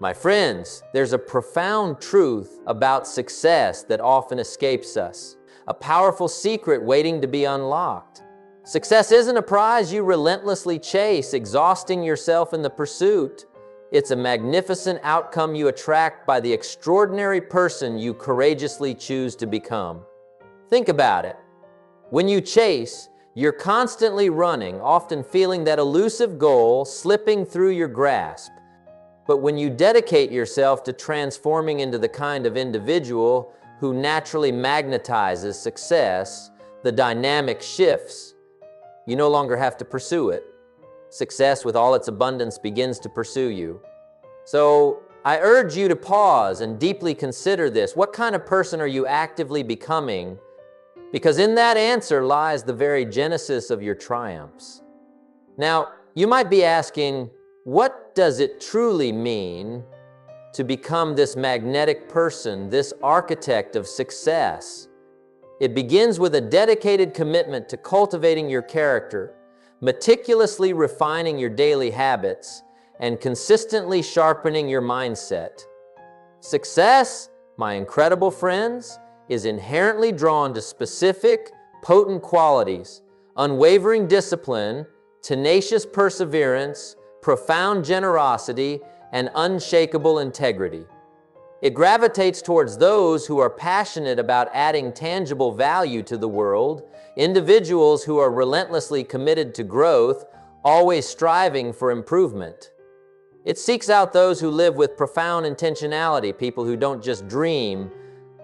My friends, there's a profound truth about success that often escapes us, a powerful secret waiting to be unlocked. Success isn't a prize you relentlessly chase, exhausting yourself in the pursuit. It's a magnificent outcome you attract by the extraordinary person you courageously choose to become. Think about it. When you chase, you're constantly running, often feeling that elusive goal slipping through your grasp. But when you dedicate yourself to transforming into the kind of individual who naturally magnetizes success, the dynamic shifts. You no longer have to pursue it. Success with all its abundance begins to pursue you. So I urge you to pause and deeply consider this. What kind of person are you actively becoming? Because in that answer lies the very genesis of your triumphs. Now, you might be asking, what does it truly mean to become this magnetic person, this architect of success? It begins with a dedicated commitment to cultivating your character, meticulously refining your daily habits, and consistently sharpening your mindset. Success, my incredible friends, is inherently drawn to specific, potent qualities: unwavering discipline, tenacious perseverance, profound generosity, and unshakable integrity. It gravitates towards those who are passionate about adding tangible value to the world, individuals who are relentlessly committed to growth, always striving for improvement. It seeks out those who live with profound intentionality, people who don't just dream,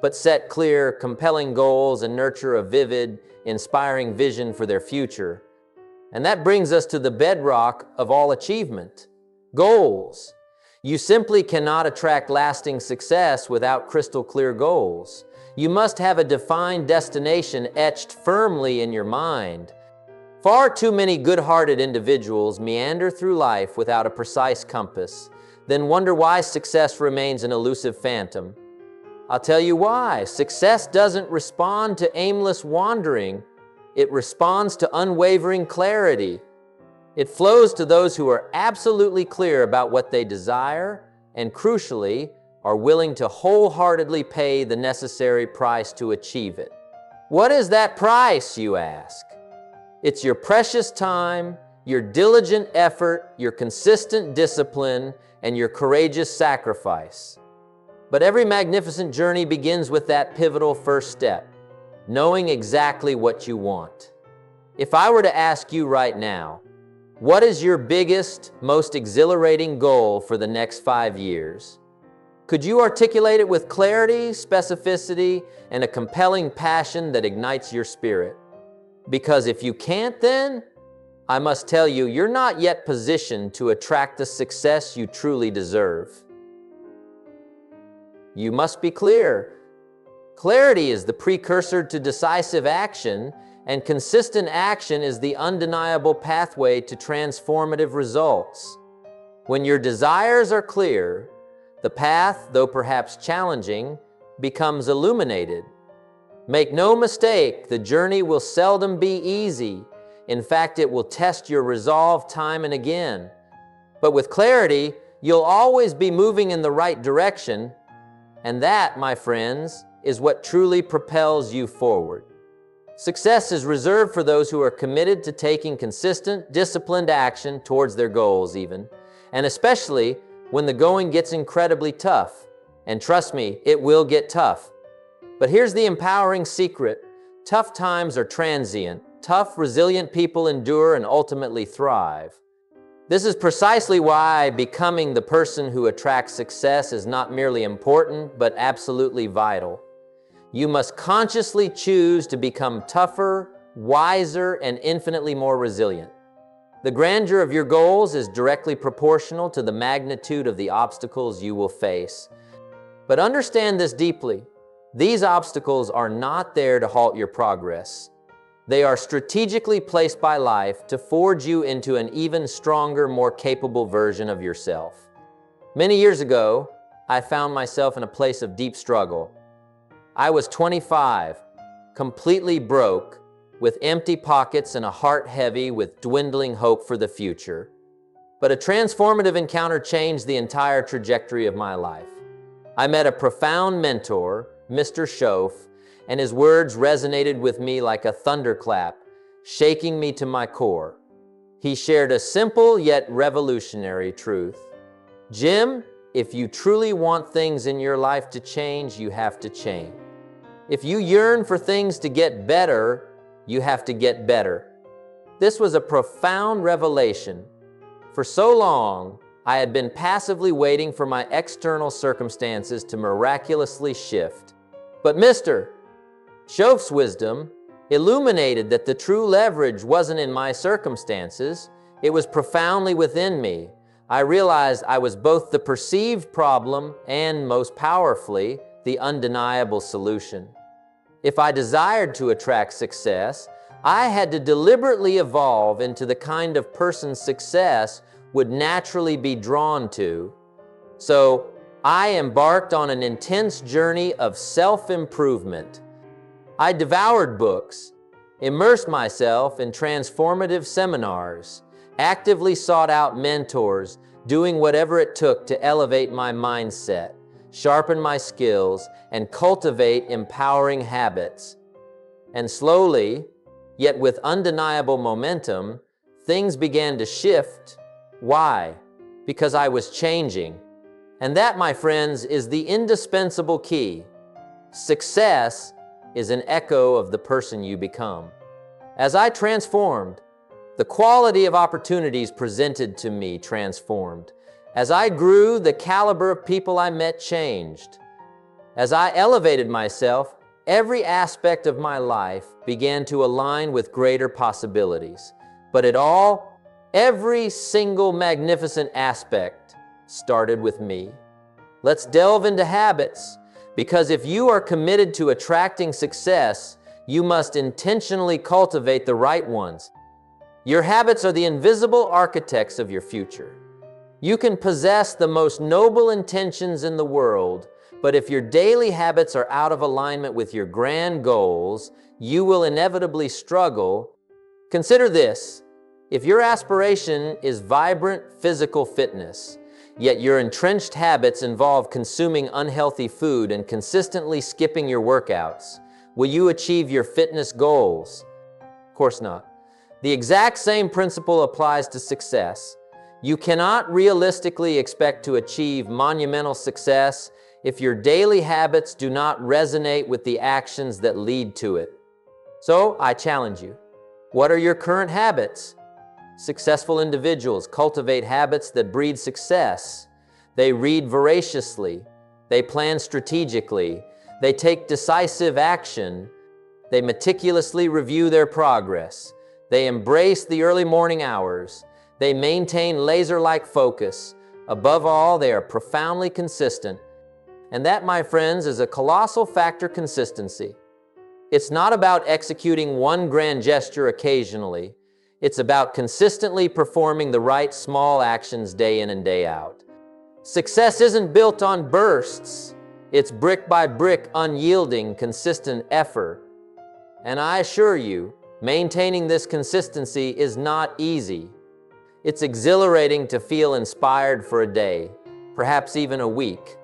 but set clear, compelling goals and nurture a vivid, inspiring vision for their future. And that brings us to the bedrock of all achievement: goals. You simply cannot attract lasting success without crystal clear goals. You must have a defined destination etched firmly in your mind. Far too many good-hearted individuals meander through life without a precise compass, then wonder why success remains an elusive phantom. I'll tell you why. Success doesn't respond to aimless wandering. It responds to unwavering clarity. It flows to those who are absolutely clear about what they desire and, crucially, are willing to wholeheartedly pay the necessary price to achieve it. What is that price, you ask? It's your precious time, your diligent effort, your consistent discipline, and your courageous sacrifice. But every magnificent journey begins with that pivotal first step: knowing exactly what you want. If I were to ask you right now, what is your biggest, most exhilarating goal for the next 5 years? Could you articulate it with clarity, specificity, and a compelling passion that ignites your spirit? Because if you can't, then I must tell you, you're not yet positioned to attract the success you truly deserve. You must be clear. Clarity is the precursor to decisive action, and consistent action is the undeniable pathway to transformative results. When your desires are clear, the path, though perhaps challenging, becomes illuminated. Make no mistake, the journey will seldom be easy. In fact, it will test your resolve time and again. But with clarity, you'll always be moving in the right direction, and that, my friends, is what truly propels you forward. Success is reserved for those who are committed to taking consistent, disciplined action towards their goals even, and especially when the going gets incredibly tough. And trust me, it will get tough. But here's the empowering secret: tough times are transient. Tough, resilient people endure and ultimately thrive. This is precisely why becoming the person who attracts success is not merely important, but absolutely vital. You must consciously choose to become tougher, wiser, and infinitely more resilient. The grandeur of your goals is directly proportional to the magnitude of the obstacles you will face. But understand this deeply: these obstacles are not there to halt your progress. They are strategically placed by life to forge you into an even stronger, more capable version of yourself. Many years ago, I found myself in a place of deep struggle. I was 25, completely broke, with empty pockets and a heart heavy with dwindling hope for the future. But a transformative encounter changed the entire trajectory of my life. I met a profound mentor, Mr. Schoaf, and his words resonated with me like a thunderclap, shaking me to my core. He shared a simple yet revolutionary truth. Jim, if you truly want things in your life to change, you have to change. If you yearn for things to get better, you have to get better. This was a profound revelation. For so long, I had been passively waiting for my external circumstances to miraculously shift. But Mr. Schoaf's wisdom illuminated that the true leverage wasn't in my circumstances, it was profoundly within me. I realized I was both the perceived problem and, most powerfully, the undeniable solution. If I desired to attract success, I had to deliberately evolve into the kind of person success would naturally be drawn to. So I embarked on an intense journey of self-improvement. I devoured books, immersed myself in transformative seminars, actively sought out mentors, doing whatever it took to elevate my mindset, sharpen my skills, and cultivate empowering habits. And slowly, yet with undeniable momentum, things began to shift. Why? Because I was changing. And that, my friends, is the indispensable key. Success is an echo of the person you become. As I transformed, the quality of opportunities presented to me transformed. As I grew, the caliber of people I met changed. As I elevated myself, every aspect of my life began to align with greater possibilities. But every single magnificent aspect started with me. Let's delve into habits, because if you are committed to attracting success, you must intentionally cultivate the right ones. Your habits are the invisible architects of your future. You can possess the most noble intentions in the world, but if your daily habits are out of alignment with your grand goals, you will inevitably struggle. Consider this: if your aspiration is vibrant physical fitness, yet your entrenched habits involve consuming unhealthy food and consistently skipping your workouts, will you achieve your fitness goals? Of course not. The exact same principle applies to success. You cannot realistically expect to achieve monumental success if your daily habits do not resonate with the actions that lead to it. So, I challenge you. What are your current habits? Successful individuals cultivate habits that breed success. They read voraciously. They plan strategically. They take decisive action. They meticulously review their progress. They embrace the early morning hours. They maintain laser-like focus. Above all, they are profoundly consistent. And that, my friends, is a colossal factor: consistency. It's not about executing one grand gesture occasionally. It's about consistently performing the right small actions day in and day out. Success isn't built on bursts. It's brick by brick, unyielding, consistent effort. And I assure you, maintaining this consistency is not easy. It's exhilarating to feel inspired for a day, perhaps even a week.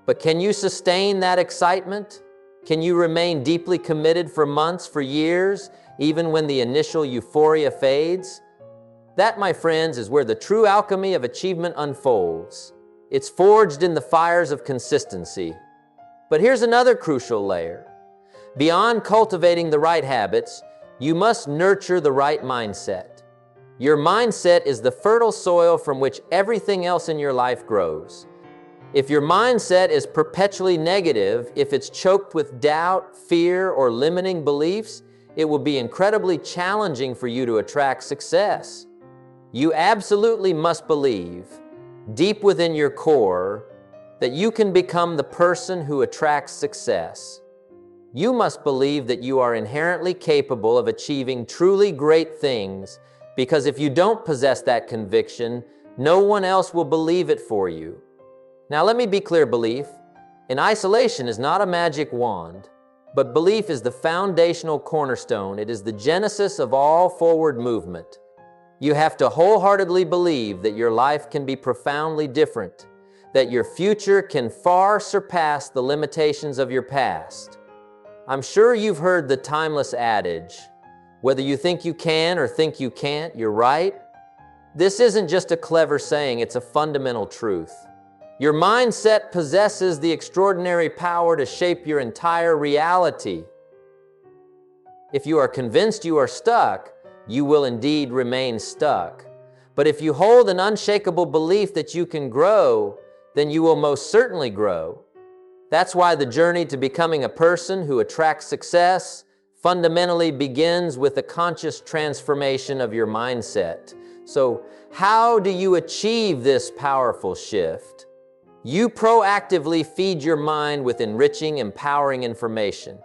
But can you sustain that excitement? Can you remain deeply committed for months, for years, even when the initial euphoria fades? That, my friends, is where the true alchemy of achievement unfolds. It's forged in the fires of consistency. But here's another crucial layer. Beyond cultivating the right habits, you must nurture the right mindset. Your mindset is the fertile soil from which everything else in your life grows. If your mindset is perpetually negative, if it's choked with doubt, fear, or limiting beliefs, it will be incredibly challenging for you to attract success. You absolutely must believe, deep within your core, that you can become the person who attracts success. You must believe that you are inherently capable of achieving truly great things, because if you don't possess that conviction, no one else will believe it for you. Now let me be clear: belief in isolation is not a magic wand, but belief is the foundational cornerstone. It is the genesis of all forward movement. You have to wholeheartedly believe that your life can be profoundly different, that your future can far surpass the limitations of your past. I'm sure you've heard the timeless adage, whether you think you can or think you can't, you're right. This isn't just a clever saying, it's a fundamental truth. Your mindset possesses the extraordinary power to shape your entire reality. If you are convinced you are stuck, you will indeed remain stuck. But if you hold an unshakable belief that you can grow, then you will most certainly grow. That's why the journey to becoming a person who attracts success fundamentally begins with a conscious transformation of your mindset. So, how do you achieve this powerful shift? You proactively feed your mind with enriching, empowering information.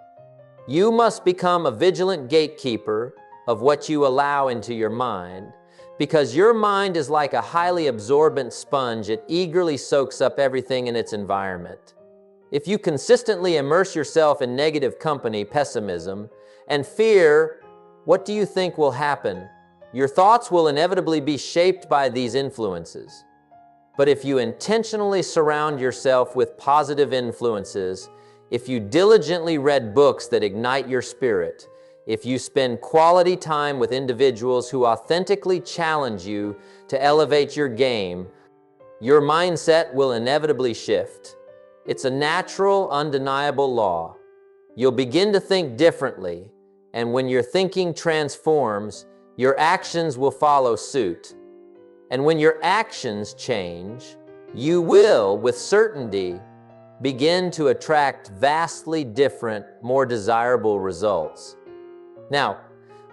You must become a vigilant gatekeeper of what you allow into your mind, because your mind is like a highly absorbent sponge. It eagerly soaks up everything in its environment. If you consistently immerse yourself in negative company, pessimism, and fear, what do you think will happen? Your thoughts will inevitably be shaped by these influences. But if you intentionally surround yourself with positive influences, if you diligently read books that ignite your spirit, if you spend quality time with individuals who authentically challenge you to elevate your game, your mindset will inevitably shift. It's a natural, undeniable law. You'll begin to think differently, and when your thinking transforms, your actions will follow suit. And when your actions change, you will, with certainty, begin to attract vastly different, more desirable results. Now,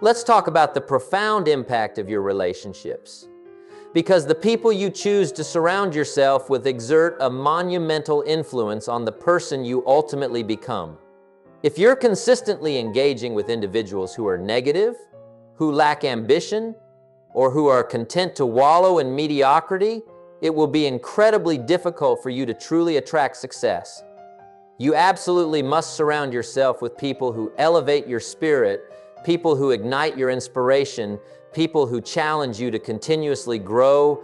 let's talk about the profound impact of your relationships. Because the people you choose to surround yourself with exert a monumental influence on the person you ultimately become. If you're consistently engaging with individuals who are negative, who lack ambition, or who are content to wallow in mediocrity, it will be incredibly difficult for you to truly attract success. You absolutely must surround yourself with people who elevate your spirit, people who ignite your inspiration, people who challenge you to continuously grow,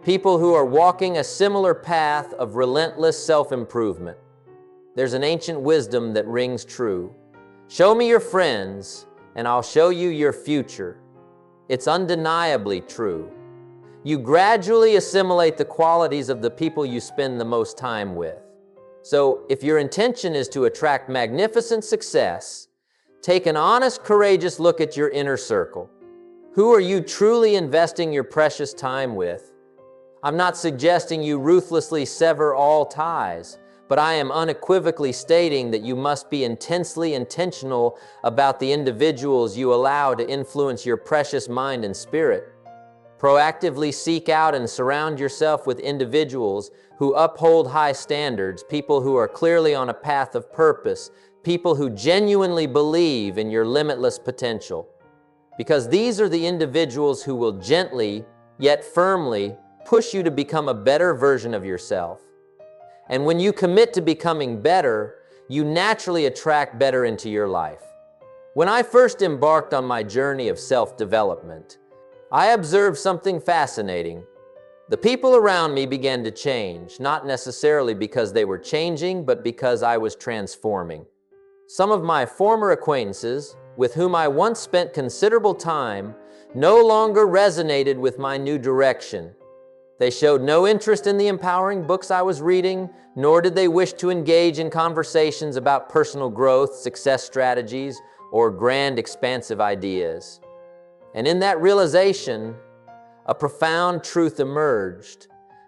people who are walking a similar path of relentless self-improvement. There's an ancient wisdom that rings true. Show me your friends, and I'll show you your future. It's undeniably true. You gradually assimilate the qualities of the people you spend the most time with. So, if your intention is to attract magnificent success, take an honest, courageous look at your inner circle. Who are you truly investing your precious time with? I'm not suggesting you ruthlessly sever all ties, but I am unequivocally stating that you must be intensely intentional about the individuals you allow to influence your precious mind and spirit. Proactively seek out and surround yourself with individuals who uphold high standards, people who are clearly on a path of purpose, people who genuinely believe in your limitless potential. Because these are the individuals who will gently, yet firmly, push you to become a better version of yourself. And when you commit to becoming better, you naturally attract better into your life. When I first embarked on my journey of self-development, I observed something fascinating. The people around me began to change, not necessarily because they were changing, but because I was transforming. Some of my former acquaintances, with whom I once spent considerable time, no longer resonated with my new direction. They showed no interest in the empowering books I was reading, nor did they wish to engage in conversations about personal growth, success strategies, or grand, expansive ideas. And in that realization, a profound truth emerged.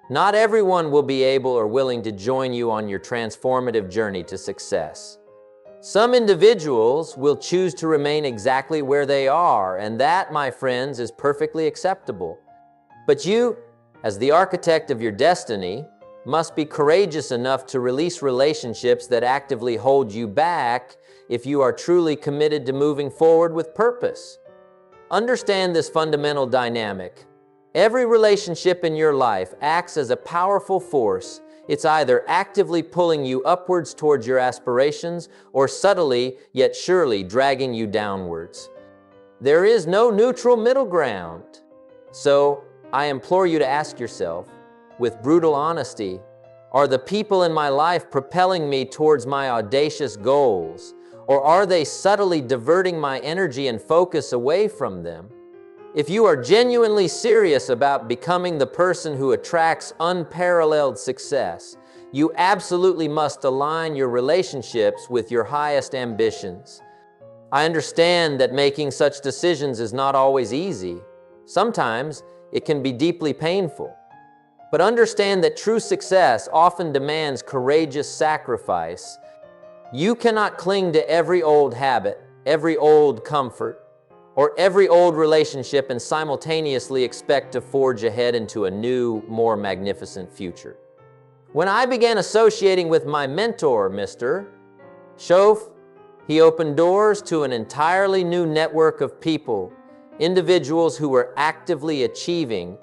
Not everyone will be able or willing to join you on your transformative journey to success. Some individuals will choose to remain exactly where they are, and that, my friends, is perfectly acceptable. But you, as the architect of your destiny, must be courageous enough to release relationships that actively hold you back if you are truly committed to moving forward with purpose. Understand this fundamental dynamic. Every relationship in your life acts as a powerful force. It's either actively pulling you upwards towards your aspirations or subtly yet surely dragging you downwards. There is no neutral middle ground. So, I implore you to ask yourself, with brutal honesty, are the people in my life propelling me towards my audacious goals, or are they subtly diverting my energy and focus away from them? If you are genuinely serious about becoming the person who attracts unparalleled success, you absolutely must align your relationships with your highest ambitions. I understand that making such decisions is not always easy. Sometimes it can be deeply painful. But understand that true success often demands courageous sacrifice. You cannot cling to every old habit, every old comfort, or every old relationship and simultaneously expect to forge ahead into a new, more magnificent future. When I began associating with my mentor, Mr. Schoaf, he opened doors to an entirely new network of people, individuals who were actively achieving,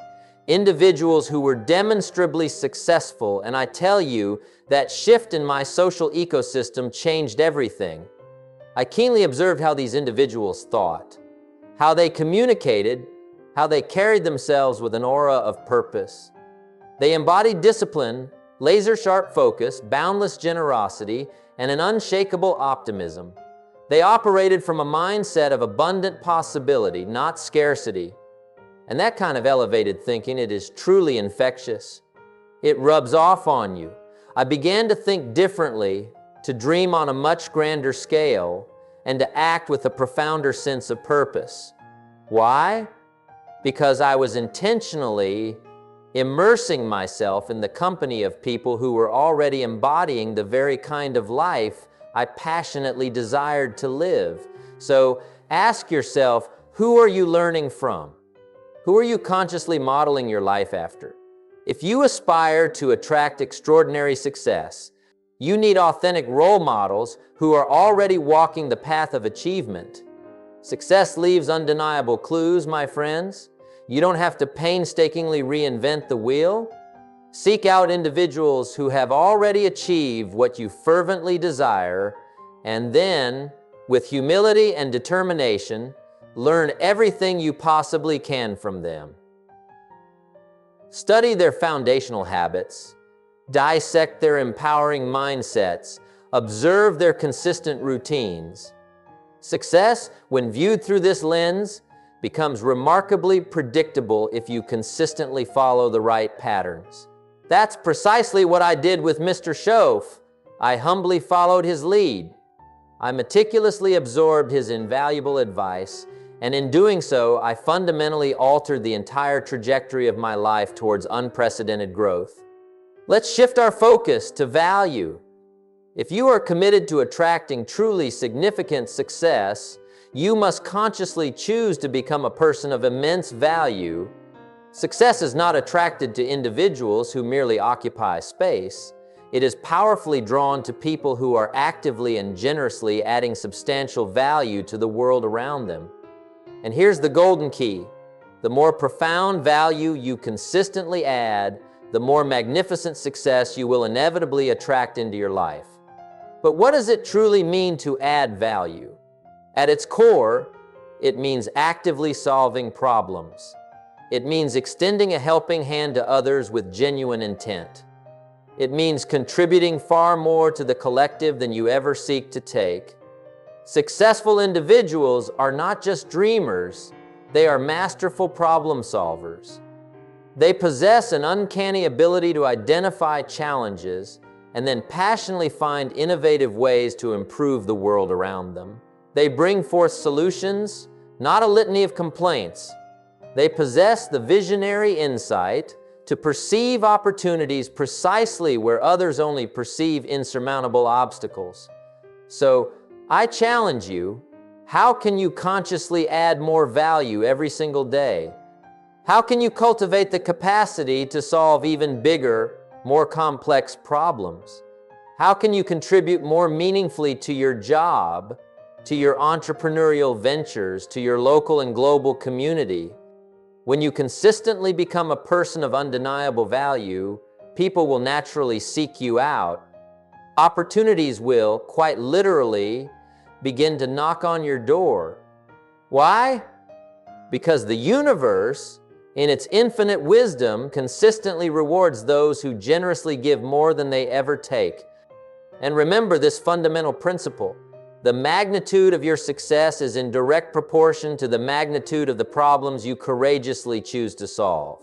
individuals who were demonstrably successful, and I tell you, that shift in my social ecosystem changed everything. I keenly observed how these individuals thought, how they communicated, how they carried themselves with an aura of purpose. They embodied discipline, laser-sharp focus, boundless generosity, and an unshakable optimism. They operated from a mindset of abundant possibility, not scarcity. And that kind of elevated thinking, it is truly infectious. It rubs off on you. I began to think differently, to dream on a much grander scale, and to act with a profounder sense of purpose. Why? Because I was intentionally immersing myself in the company of people who were already embodying the very kind of life I passionately desired to live. So ask yourself, who are you learning from? Who are you consciously modeling your life after? If you aspire to attract extraordinary success, you need authentic role models who are already walking the path of achievement. Success leaves undeniable clues, my friends. You don't have to painstakingly reinvent the wheel. Seek out individuals who have already achieved what you fervently desire, and then, with humility and determination, learn everything you possibly can from them. Study their foundational habits, dissect their empowering mindsets, observe their consistent routines. Success, when viewed through this lens, becomes remarkably predictable if you consistently follow the right patterns. That's precisely what I did with Mr. Schoaf. I humbly followed his lead. I meticulously absorbed his invaluable advice, and in doing so, I fundamentally altered the entire trajectory of my life towards unprecedented growth. Let's shift our focus to value. If you are committed to attracting truly significant success, you must consciously choose to become a person of immense value. Success is not attracted to individuals who merely occupy space. It is powerfully drawn to people who are actively and generously adding substantial value to the world around them. And here's the golden key. The more profound value you consistently add, the more magnificent success you will inevitably attract into your life. But what does it truly mean to add value? At its core, it means actively solving problems. It means extending a helping hand to others with genuine intent. It means contributing far more to the collective than you ever seek to take. Successful individuals are not just dreamers, they are masterful problem solvers. They possess an uncanny ability to identify challenges and then passionately find innovative ways to improve the world around them. They bring forth solutions, not a litany of complaints. They possess the visionary insight to perceive opportunities precisely where others only perceive insurmountable obstacles. So, I challenge you, how can you consciously add more value every single day? How can you cultivate the capacity to solve even bigger, more complex problems? How can you contribute more meaningfully to your job, to your entrepreneurial ventures, to your local and global community? When you consistently become a person of undeniable value, people will naturally seek you out. Opportunities will, quite literally, begin to knock on your door. Why? Because the universe in its infinite wisdom, consistently rewards those who generously give more than they ever take. And remember this fundamental principle: the magnitude of your success is in direct proportion to the magnitude of the problems you courageously choose to solve.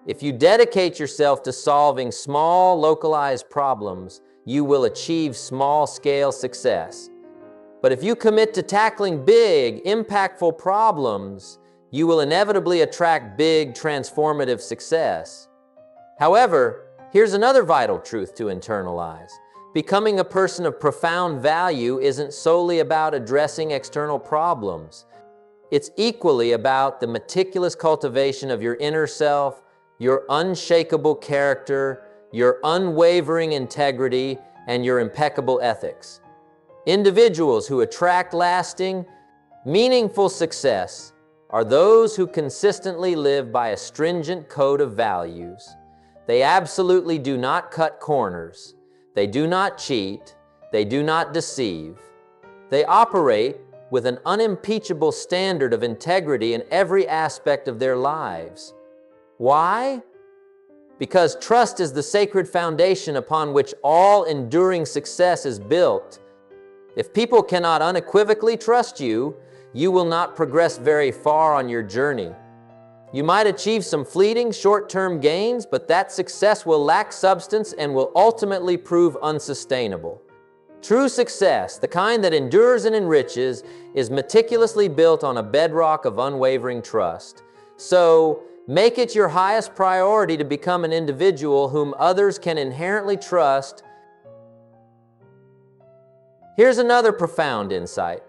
If you dedicate yourself to solving small, localized problems, you will achieve small-scale success. But if you commit to tackling big, impactful problems, you will inevitably attract big, transformative success. However, here's another vital truth to internalize. Becoming a person of profound value isn't solely about addressing external problems. It's equally about the meticulous cultivation of your inner self, your unshakable character, your unwavering integrity, and your impeccable ethics. Individuals who attract lasting, meaningful success are those who consistently live by a stringent code of values. They absolutely do not cut corners. They do not cheat. They do not deceive. They operate with an unimpeachable standard of integrity in every aspect of their lives. Why? Because trust is the sacred foundation upon which all enduring success is built. If people cannot unequivocally trust you, you will not progress very far on your journey. You might achieve some fleeting, short-term gains, but that success will lack substance and will ultimately prove unsustainable. True success, the kind that endures and enriches, is meticulously built on a bedrock of unwavering trust. So, make it your highest priority to become an individual whom others can inherently trust. Here's another profound insight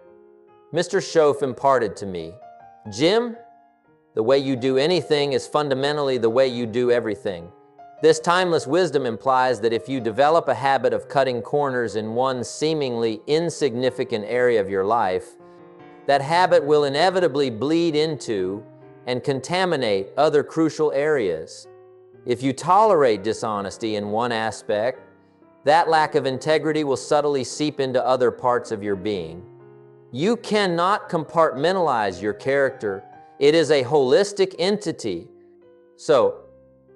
Mr. Schoaf imparted to me. Jim, the way you do anything is fundamentally the way you do everything. This timeless wisdom implies that if you develop a habit of cutting corners in one seemingly insignificant area of your life, that habit will inevitably bleed into and contaminate other crucial areas. If you tolerate dishonesty in one aspect, that lack of integrity will subtly seep into other parts of your being. You cannot compartmentalize your character. It is a holistic entity. So,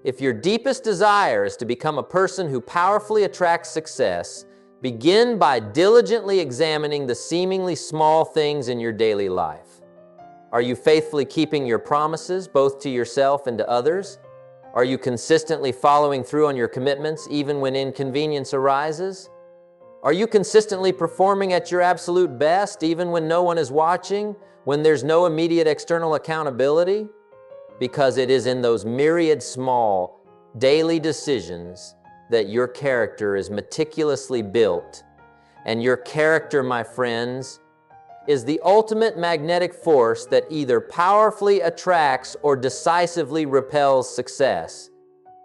if your deepest desire is to become a person who powerfully attracts success, begin by diligently examining the seemingly small things in your daily life. Are you faithfully keeping your promises, both to yourself and to others? Are you consistently following through on your commitments, even when inconvenience arises? Are you consistently performing at your absolute best, even when no one is watching, when there's no immediate external accountability? Because it is in those myriad small, daily decisions that your character is meticulously built. And your character, my friends, is the ultimate magnetic force that either powerfully attracts or decisively repels success.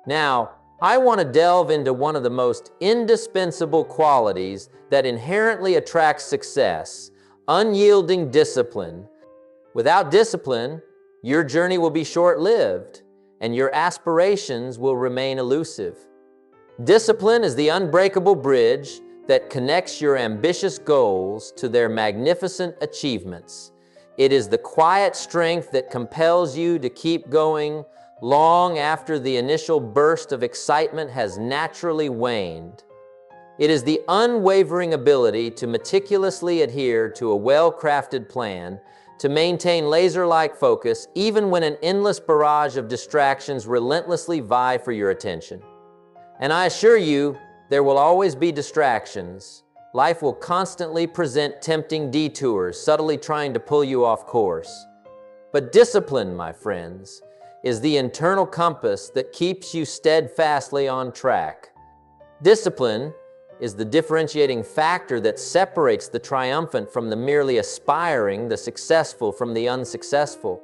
Now, I want to delve into one of the most indispensable qualities that inherently attracts success: unyielding discipline. Without discipline, your journey will be short-lived, and your aspirations will remain elusive. Discipline is the unbreakable bridge that connects your ambitious goals to their magnificent achievements. It is the quiet strength that compels you to keep going long after the initial burst of excitement has naturally waned. It is the unwavering ability to meticulously adhere to a well-crafted plan, to maintain laser-like focus even when an endless barrage of distractions relentlessly vie for your attention. And I assure you, there will always be distractions. Life will constantly present tempting detours, subtly trying to pull you off course. But discipline, my friends, is the internal compass that keeps you steadfastly on track. Discipline is the differentiating factor that separates the triumphant from the merely aspiring, the successful from the unsuccessful.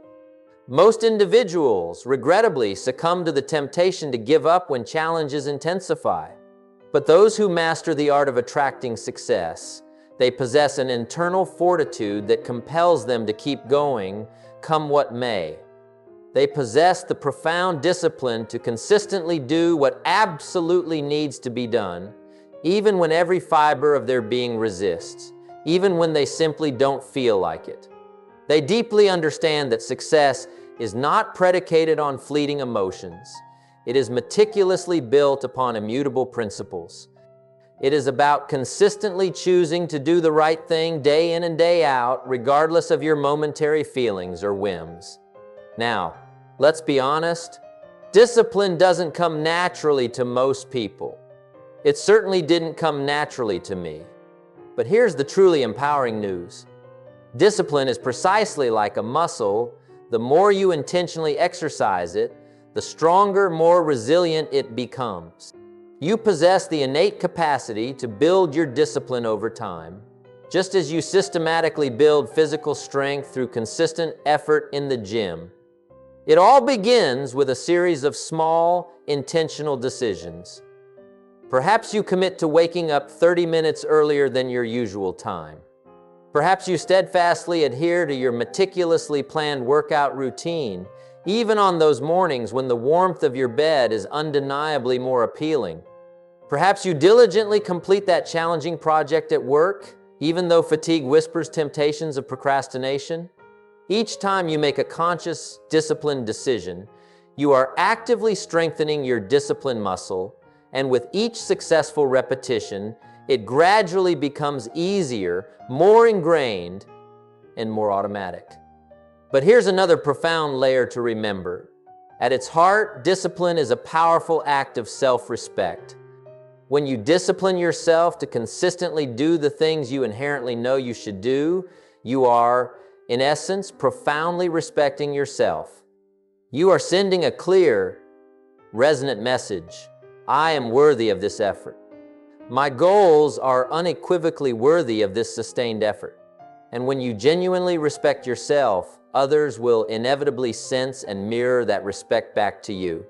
Most individuals, regrettably, succumb to the temptation to give up when challenges intensify. But those who master the art of attracting success, they possess an internal fortitude that compels them to keep going, come what may. They possess the profound discipline to consistently do what absolutely needs to be done, even when every fiber of their being resists, even when they simply don't feel like it. They deeply understand that success is not predicated on fleeting emotions. It is meticulously built upon immutable principles. It is about consistently choosing to do the right thing day in and day out, regardless of your momentary feelings or whims. Now, let's be honest, discipline doesn't come naturally to most people. It certainly didn't come naturally to me. But here's the truly empowering news. Discipline is precisely like a muscle. The more you intentionally exercise it, the stronger, more resilient it becomes. You possess the innate capacity to build your discipline over time, just as you systematically build physical strength through consistent effort in the gym. It all begins with a series of small, intentional decisions. Perhaps you commit to waking up 30 minutes earlier than your usual time. Perhaps you steadfastly adhere to your meticulously planned workout routine, even on those mornings when the warmth of your bed is undeniably more appealing. Perhaps you diligently complete that challenging project at work, even though fatigue whispers temptations of procrastination. Each time you make a conscious, disciplined decision, you are actively strengthening your discipline muscle, and with each successful repetition, it gradually becomes easier, more ingrained, and more automatic. But here's another profound layer to remember. At its heart, discipline is a powerful act of self-respect. When you discipline yourself to consistently do the things you inherently know you should do, you are, in essence, profoundly respecting yourself. You are sending a clear, resonant message. I am worthy of this effort. My goals are unequivocally worthy of this sustained effort. And when you genuinely respect yourself, others will inevitably sense and mirror that respect back to you.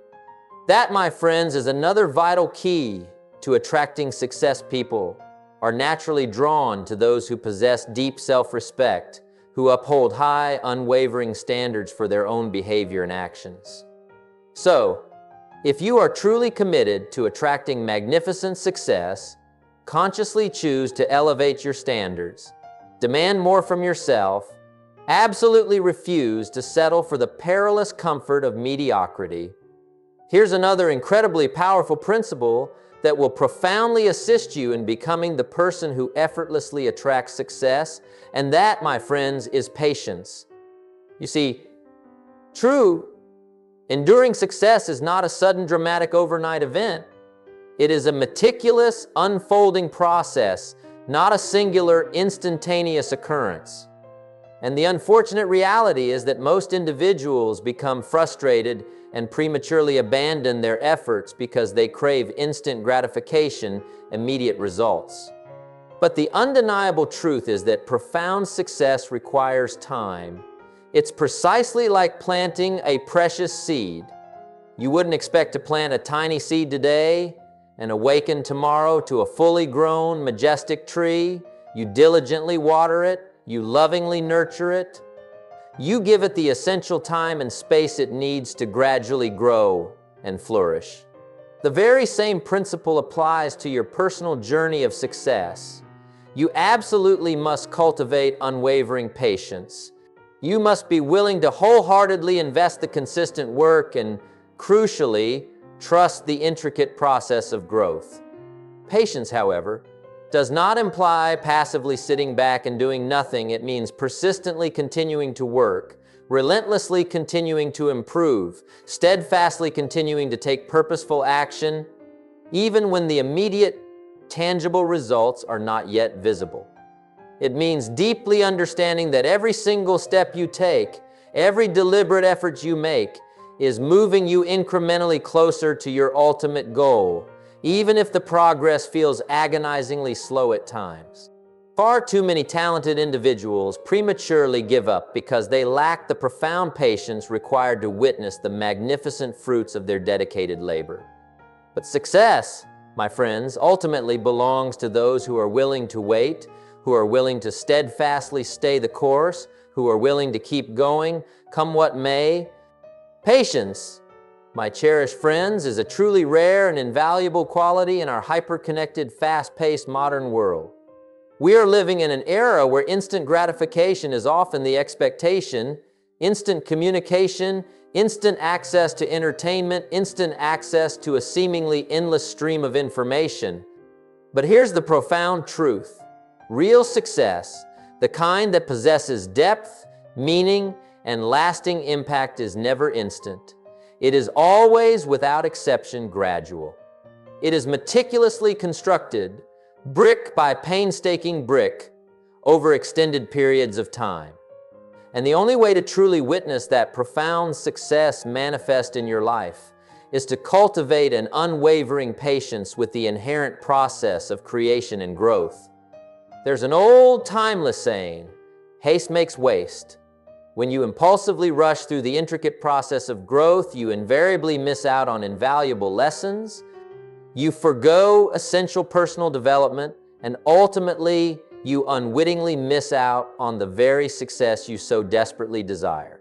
That, my friends, is another vital key to attracting success. People are naturally drawn to those who possess deep self-respect, who uphold high, unwavering standards for their own behavior and actions. So, if you are truly committed to attracting magnificent success, consciously choose to elevate your standards, demand more from yourself, absolutely refuse to settle for the perilous comfort of mediocrity. Here's another incredibly powerful principle that will profoundly assist you in becoming the person who effortlessly attracts success, and that, my friends, is patience. You see, true, enduring success is not a sudden dramatic overnight event. It is a meticulous, unfolding process, not a singular, instantaneous occurrence. And the unfortunate reality is that most individuals become frustrated and prematurely abandon their efforts because they crave instant gratification, immediate results. But the undeniable truth is that profound success requires time. It's precisely like planting a precious seed. You wouldn't expect to plant a tiny seed today and awaken tomorrow to a fully grown, majestic tree. You diligently water it, you lovingly nurture it. You give it the essential time and space it needs to gradually grow and flourish. The very same principle applies to your personal journey of success. You absolutely must cultivate unwavering patience. You must be willing to wholeheartedly invest the consistent work and, crucially, trust the intricate process of growth. Patience, however, does not imply passively sitting back and doing nothing. It means persistently continuing to work, relentlessly continuing to improve, steadfastly continuing to take purposeful action, even when the immediate, tangible results are not yet visible. It means deeply understanding that every single step you take, every deliberate effort you make, is moving you incrementally closer to your ultimate goal, even if the progress feels agonizingly slow at times. Far too many talented individuals prematurely give up because they lack the profound patience required to witness the magnificent fruits of their dedicated labor. But success, my friends, ultimately belongs to those who are willing to wait, who are willing to steadfastly stay the course, who are willing to keep going, come what may. Patience, my cherished friends, is a truly rare and invaluable quality in our hyper-connected, fast-paced modern world. We are living in an era where instant gratification is often the expectation, instant communication, instant access to entertainment, instant access to a seemingly endless stream of information. But here's the profound truth. Real success, the kind that possesses depth, meaning, and lasting impact, is never instant. It is always, without exception, gradual. It is meticulously constructed, brick by painstaking brick, over extended periods of time. And the only way to truly witness that profound success manifest in your life is to cultivate an unwavering patience with the inherent process of creation and growth. There's an old timeless saying, haste makes waste. When you impulsively rush through the intricate process of growth, you invariably miss out on invaluable lessons. You forgo essential personal development, and ultimately, you unwittingly miss out on the very success you so desperately desire.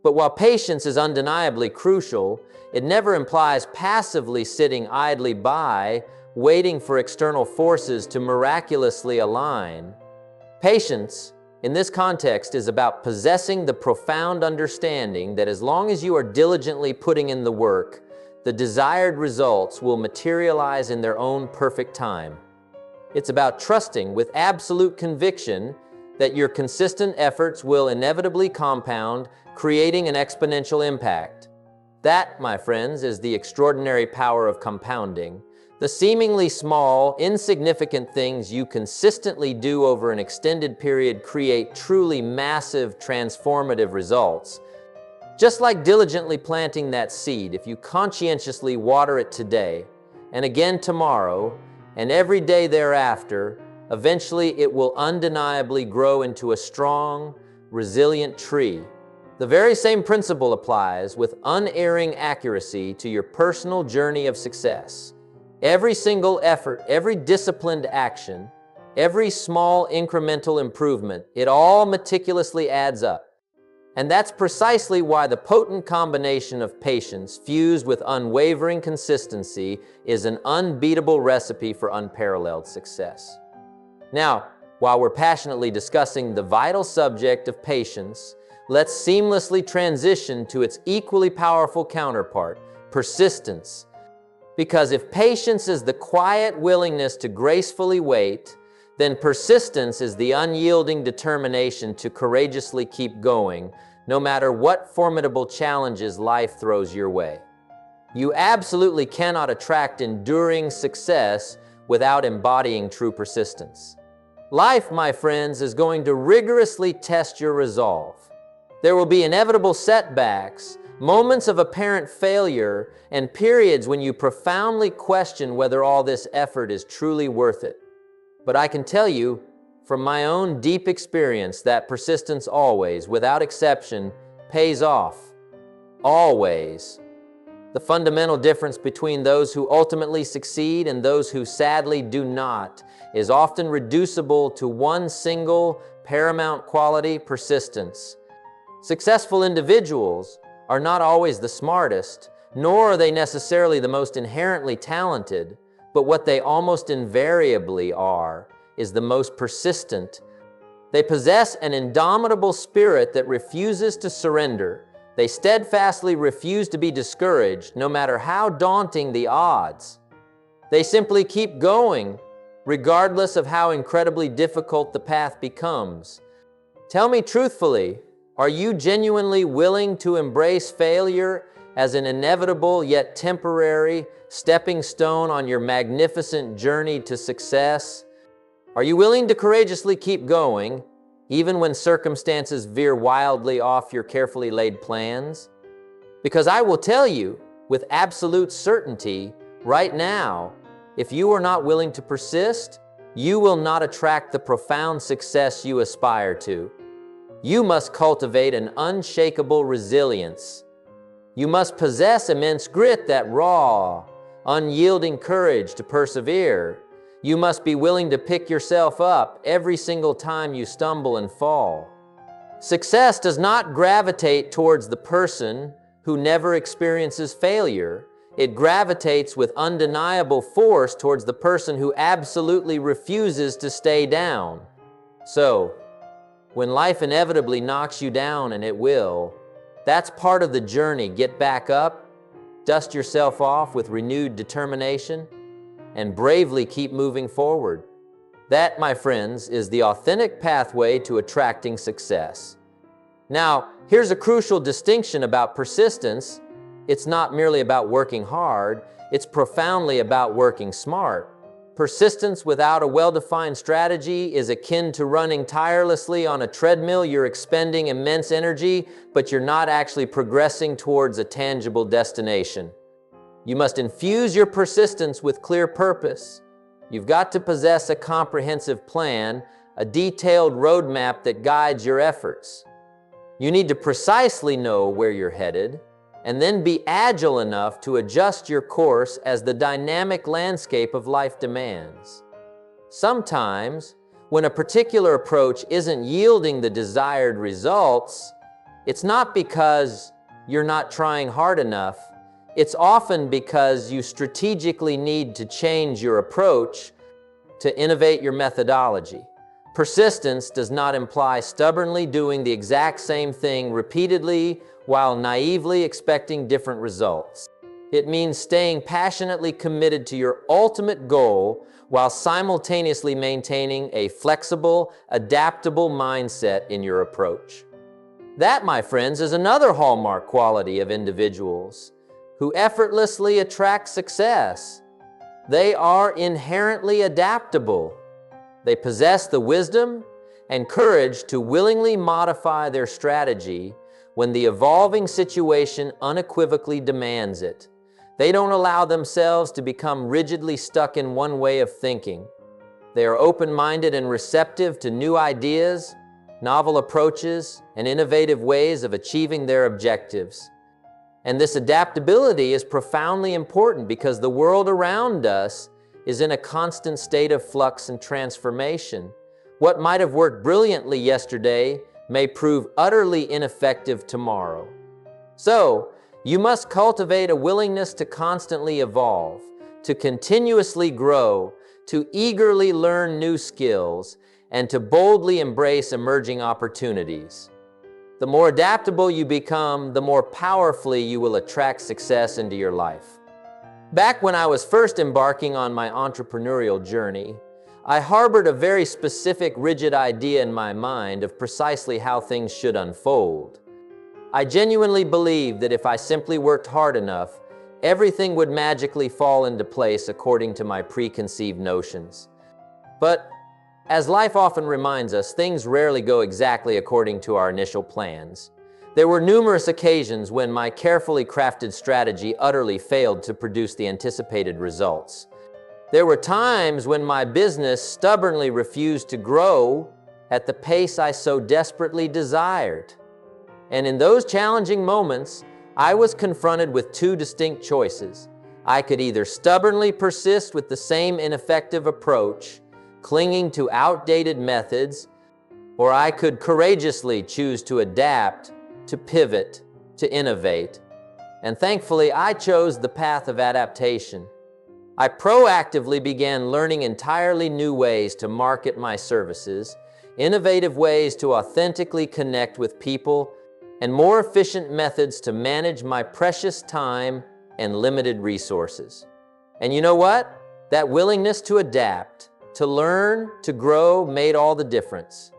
But while patience is undeniably crucial, it never implies passively sitting idly by, waiting for external forces to miraculously align. Patience, in this context, is about possessing the profound understanding that as long as you are diligently putting in the work, the desired results will materialize in their own perfect time. It's about trusting with absolute conviction that your consistent efforts will inevitably compound, creating an exponential impact. That, my friends, is the extraordinary power of compounding. The seemingly small, insignificant things you consistently do over an extended period create truly massive, transformative results. Just like diligently planting that seed, if you conscientiously water it today, and again tomorrow, and every day thereafter, eventually it will undeniably grow into a strong, resilient tree. The very same principle applies with unerring accuracy to your personal journey of success. Every single effort, every disciplined action, every small incremental improvement, it all meticulously adds up. And that's precisely why the potent combination of patience fused with unwavering consistency is an unbeatable recipe for unparalleled success. Now, while we're passionately discussing the vital subject of patience, let's seamlessly transition to its equally powerful counterpart, persistence. Because if patience is the quiet willingness to gracefully wait, then persistence is the unyielding determination to courageously keep going, no matter what formidable challenges life throws your way. You absolutely cannot attract enduring success without embodying true persistence. Life, my friends, is going to rigorously test your resolve. There will be inevitable setbacks, moments of apparent failure, and periods when you profoundly question whether all this effort is truly worth it. But I can tell you, from my own deep experience, that persistence always, without exception, pays off. Always. The fundamental difference between those who ultimately succeed and those who sadly do not is often reducible to one single, paramount quality: persistence. Successful individuals are not always the smartest, nor are they necessarily the most inherently talented, but what they almost invariably are is the most persistent. They possess an indomitable spirit that refuses to surrender. They steadfastly refuse to be discouraged, no matter how daunting the odds. They simply keep going, regardless of how incredibly difficult the path becomes. Tell me truthfully, are you genuinely willing to embrace failure as an inevitable yet temporary stepping stone on your magnificent journey to success? Are you willing to courageously keep going, even when circumstances veer wildly off your carefully laid plans? Because I will tell you, with absolute certainty, right now, if you are not willing to persist, you will not attract the profound success you aspire to. You must cultivate an unshakable resilience. You must possess immense grit, that raw, unyielding courage to persevere. You must be willing to pick yourself up every single time you stumble and fall. Success does not gravitate towards the person who never experiences failure. It gravitates with undeniable force towards the person who absolutely refuses to stay down. So, when life inevitably knocks you down, and it will, That's part of the journey. Get back up, dust yourself off with renewed determination, and bravely keep moving forward. That, my friends, is the authentic pathway to attracting success. Now, here's a crucial distinction about persistence. It's not merely about working hard, it's profoundly about working smart. Persistence without a well-defined strategy is akin to running tirelessly on a treadmill. You're expending immense energy, but you're not actually progressing towards a tangible destination. You must infuse your persistence with clear purpose. You've got to possess a comprehensive plan, a detailed roadmap that guides your efforts. You need to precisely know where you're headed, and then be agile enough to adjust your course as the dynamic landscape of life demands. Sometimes, when a particular approach isn't yielding the desired results, it's not because you're not trying hard enough. It's often because you strategically need to change your approach to innovate your methodology. Persistence does not imply stubbornly doing the exact same thing repeatedly while naively expecting different results. It means staying passionately committed to your ultimate goal while simultaneously maintaining a flexible, adaptable mindset in your approach. That, my friends, is another hallmark quality of individuals who effortlessly attract success. They are inherently adaptable. They possess the wisdom and courage to willingly modify their strategy when the evolving situation unequivocally demands it. They don't allow themselves to become rigidly stuck in one way of thinking. They are open-minded and receptive to new ideas, novel approaches, and innovative ways of achieving their objectives. And this adaptability is profoundly important because the world around us is in a constant state of flux and transformation. What might have worked brilliantly yesterday may prove utterly ineffective tomorrow. So, you must cultivate a willingness to constantly evolve, to continuously grow, to eagerly learn new skills, and to boldly embrace emerging opportunities. The more adaptable you become, the more powerfully you will attract success into your life. Back when I was first embarking on my entrepreneurial journey, I harbored a very specific, rigid idea in my mind of precisely how things should unfold. I genuinely believed that if I simply worked hard enough, everything would magically fall into place according to my preconceived notions. But as life often reminds us, things rarely go exactly according to our initial plans. There were numerous occasions when my carefully crafted strategy utterly failed to produce the anticipated results. There were times when my business stubbornly refused to grow at the pace I so desperately desired. And in those challenging moments, I was confronted with two distinct choices. I could either stubbornly persist with the same ineffective approach, clinging to outdated methods, or I could courageously choose to adapt, to pivot, to innovate. And thankfully, I chose the path of adaptation. I proactively began learning entirely new ways to market my services, innovative ways to authentically connect with people, and more efficient methods to manage my precious time and limited resources. And you know what? That willingness to adapt, to learn, to grow made all the difference.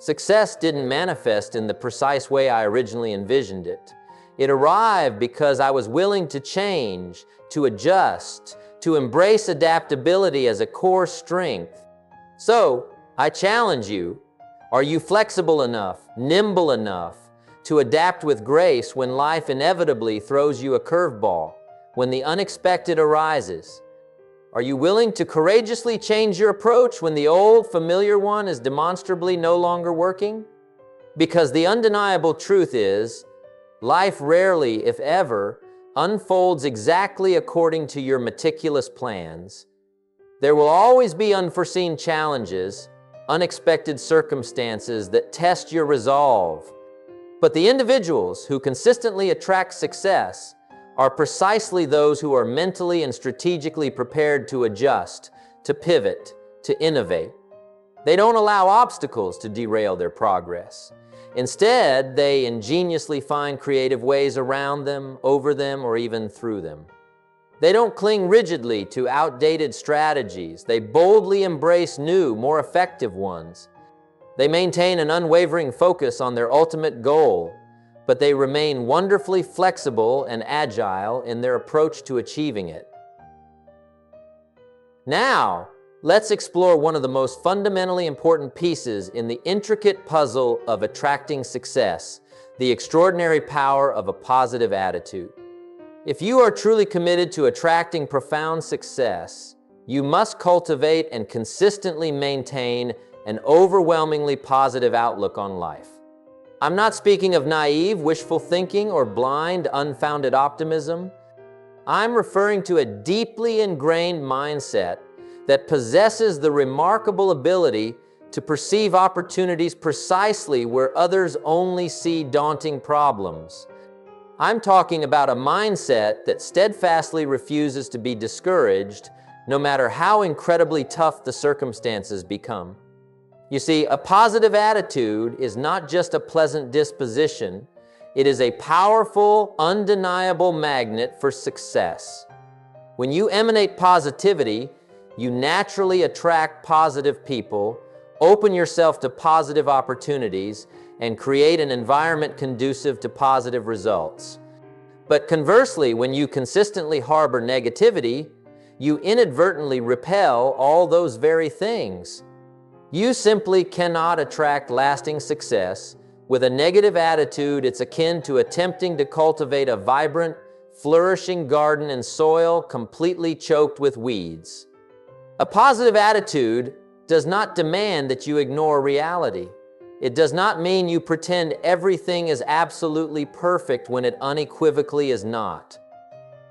Success didn't manifest in the precise way I originally envisioned it. It arrived because I was willing to change, to adjust, to embrace adaptability as a core strength. So, I challenge you, are you flexible enough, nimble enough, to adapt with grace when life inevitably throws you a curveball, when the unexpected arises? Are you willing to courageously change your approach when the old, familiar one is demonstrably no longer working? Because the undeniable truth is, life rarely, if ever, unfolds exactly according to your meticulous plans. There will always be unforeseen challenges, unexpected circumstances that test your resolve. But the individuals who consistently attract success are precisely those who are mentally and strategically prepared to adjust, to pivot, to innovate. They don't allow obstacles to derail their progress. Instead, they ingeniously find creative ways around them, over them, or even through them. They don't cling rigidly to outdated strategies. They boldly embrace new, more effective ones. They maintain an unwavering focus on their ultimate goal, but they remain wonderfully flexible and agile in their approach to achieving it. Now, let's explore one of the most fundamentally important pieces in the intricate puzzle of attracting success, the extraordinary power of a positive attitude. If you are truly committed to attracting profound success, you must cultivate and consistently maintain an overwhelmingly positive outlook on life. I'm not speaking of naive, wishful thinking or blind, unfounded optimism. I'm referring to a deeply ingrained mindset that possesses the remarkable ability to perceive opportunities precisely where others only see daunting problems. I'm talking about a mindset that steadfastly refuses to be discouraged, no matter how incredibly tough the circumstances become. You see, a positive attitude is not just a pleasant disposition, it is a powerful, undeniable magnet for success. When you emanate positivity, you naturally attract positive people, open yourself to positive opportunities, and create an environment conducive to positive results. But conversely, when you consistently harbor negativity, you inadvertently repel all those very things. You simply cannot attract lasting success. With a negative attitude, it's akin to attempting to cultivate a vibrant, flourishing garden in soil completely choked with weeds. A positive attitude does not demand that you ignore reality. It does not mean you pretend everything is absolutely perfect when it unequivocally is not.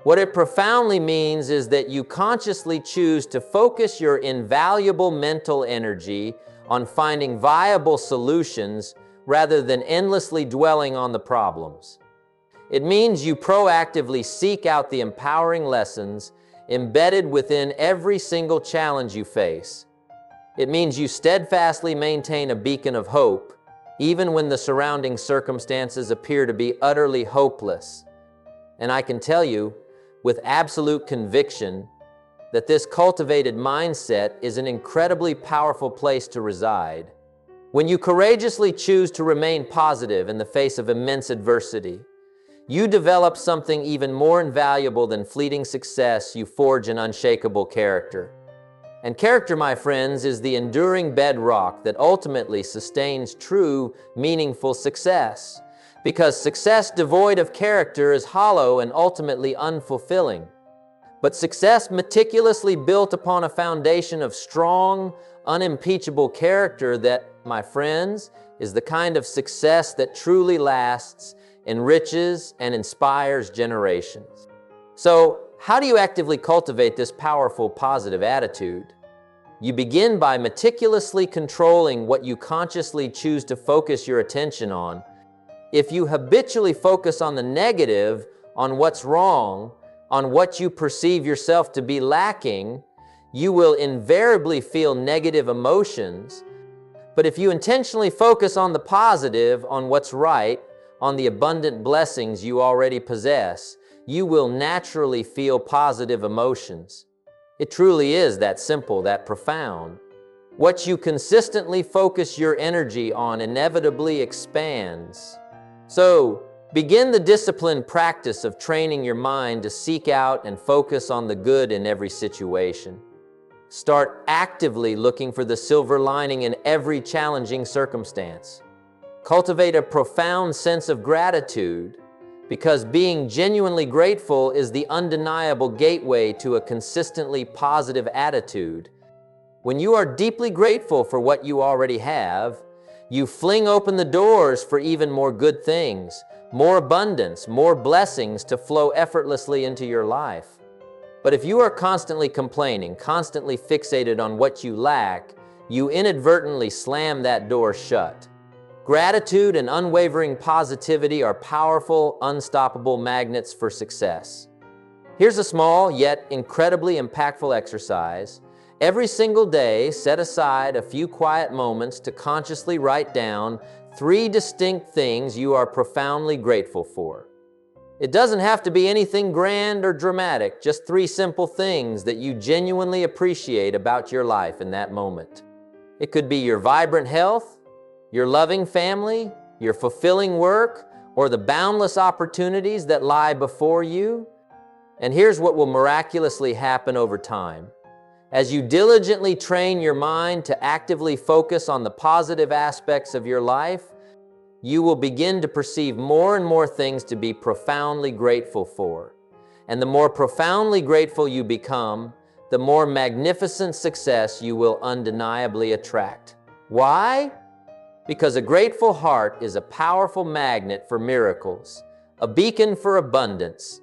What it profoundly means is that you consciously choose to focus your invaluable mental energy on finding viable solutions rather than endlessly dwelling on the problems. It means you proactively seek out the empowering lessons embedded within every single challenge you face. It means you steadfastly maintain a beacon of hope, even when the surrounding circumstances appear to be utterly hopeless. And I can tell you, with absolute conviction, that this cultivated mindset is an incredibly powerful place to reside. When you courageously choose to remain positive in the face of immense adversity, you develop something even more invaluable than fleeting success. You forge an unshakable character. And character, my friends, is the enduring bedrock that ultimately sustains true, meaningful success. Because success devoid of character is hollow and ultimately unfulfilling. But success meticulously built upon a foundation of strong, unimpeachable character that, my friends, is the kind of success that truly lasts, enriches, and inspires generations. So, how do you actively cultivate this powerful positive attitude? You begin by meticulously controlling what you consciously choose to focus your attention on. If you habitually focus on the negative, on what's wrong, on what you perceive yourself to be lacking, you will invariably feel negative emotions. But if you intentionally focus on the positive, on what's right, on the abundant blessings you already possess, you will naturally feel positive emotions. It truly is that simple, that profound. What you consistently focus your energy on inevitably expands. So, begin the disciplined practice of training your mind to seek out and focus on the good in every situation. Start actively looking for the silver lining in every challenging circumstance. Cultivate a profound sense of gratitude, because being genuinely grateful is the undeniable gateway to a consistently positive attitude. When you are deeply grateful for what you already have, you fling open the doors for even more good things, more abundance, more blessings to flow effortlessly into your life. But if you are constantly complaining, constantly fixated on what you lack, you inadvertently slam that door shut. Gratitude and unwavering positivity are powerful, unstoppable magnets for success. Here's a small yet incredibly impactful exercise. Every single day, set aside a few quiet moments to consciously write down 3 distinct things you are profoundly grateful for. It doesn't have to be anything grand or dramatic, just 3 simple things that you genuinely appreciate about your life in that moment. It could be your vibrant health, your loving family, your fulfilling work, or the boundless opportunities that lie before you. And here's what will miraculously happen over time. As you diligently train your mind to actively focus on the positive aspects of your life, you will begin to perceive more and more things to be profoundly grateful for. And the more profoundly grateful you become, the more magnificent success you will undeniably attract. Why? Because a grateful heart is a powerful magnet for miracles, a beacon for abundance.